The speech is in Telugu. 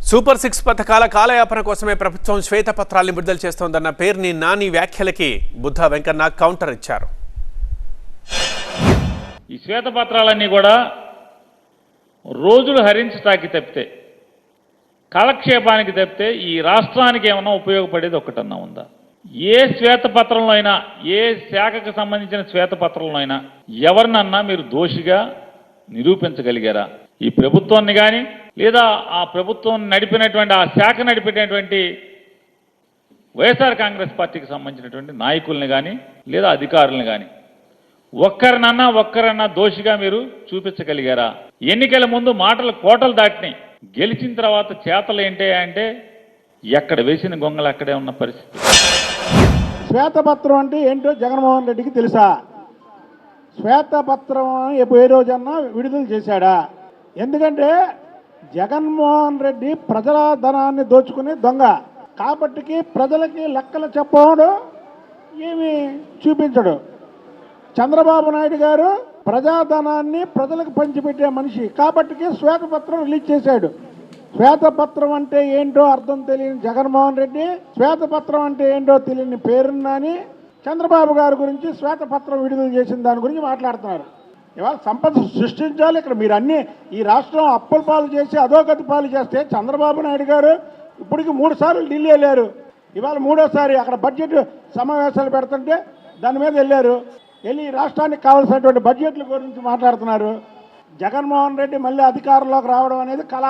సూపర్ 6 పథకాల కాలయాపన కోసమే ప్రభుత్వం శ్వేతపత్రాలను విడుదల చేస్తోందన్న పేర్ని నాని వ్యాఖ్యలకి బుద్ధా వెంకన్న కౌంటర్ ఇచ్చారు. ఈ శ్వేతపత్రాలన్నీ కూడా రోజులు హరించటానికి తప్పితే, కాలక్షేపానికి తప్పితే ఈ రాష్ట్రానికి ఏమైనా ఉపయోగపడేది ఒక్కటన్నా ఉందా? ఏ శ్వేతపత్రంలో అయినా, ఏ శాఖకు సంబంధించిన శ్వేతపత్రంలో అయినా ఎవరినన్నా మీరు దోషిగా నిరూపించగలిగారా? ఈ ప్రభుత్వాన్ని కానీ లేదా ఆ ప్రభుత్వం నడిపినటువంటి, ఆ శాఖ నడిపినటువంటి వైఎస్ఆర్ కాంగ్రెస్ పార్టీకి సంబంధించినటువంటి నాయకుల్ని కానీ లేదా అధికారులను కానీ ఒక్కరన్నా దోషిగా మీరు చూపించగలిగారా? ఎన్నికల ముందు మాటలు కోటలు దాటినాయి, గెలిచిన తర్వాత చేతలు ఏంటి అంటే ఎక్కడ వేసిన గొంగలు అక్కడే ఉన్న పరిస్థితి. శ్వేతపత్రం అంటే ఏంటో జగన్మోహన్ రెడ్డికి తెలుసా? శ్వేతపత్రం ఏ రోజన్నా విడుదల చేశాడా? ఎందుకంటే జగన్మోహన్ రెడ్డి ప్రజల ధనాన్ని దోచుకునే దొంగ కాబట్టి ప్రజలకి లెక్కలు చెప్పడం ఏమి చూపించడు. చంద్రబాబు నాయుడు గారు ప్రజాధనాన్ని ప్రజలకు పంచిపెట్టే మనిషి కాబట్టి శ్వేతపత్రం రిలీజ్ చేశాడు. శ్వేతపత్రం అంటే ఏంటో అర్థం తెలియని జగన్మోహన్ రెడ్డి, శ్వేతపత్రం అంటే ఏంటో తెలియని పేరున్నాని చంద్రబాబు గారి గురించి శ్వేతపత్రం విడుదల చేసిన దాని గురించి మాట్లాడుతున్నారు. ఇవాళ సంపద సృష్టించాలి. ఇక్కడ మీరు అన్నీ ఈ రాష్ట్రం అప్పుల పాలు చేసి అధోగతి పాలు చేస్తే చంద్రబాబు నాయుడు గారు ఇప్పటికి 3 సార్లు ఢిల్లీ వెళ్ళారు. ఇవాళ 3వసారి అక్కడ బడ్జెట్ సమావేశాలు పెడుతుంటే దాని మీద వెళ్ళారు. వెళ్ళి రాష్ట్రానికి కావాల్సినటువంటి బడ్జెట్ల గురించి మాట్లాడుతున్నారు. జగన్మోహన్ రెడ్డి మళ్ళీ అధికారంలోకి రావడం అనేది కళ.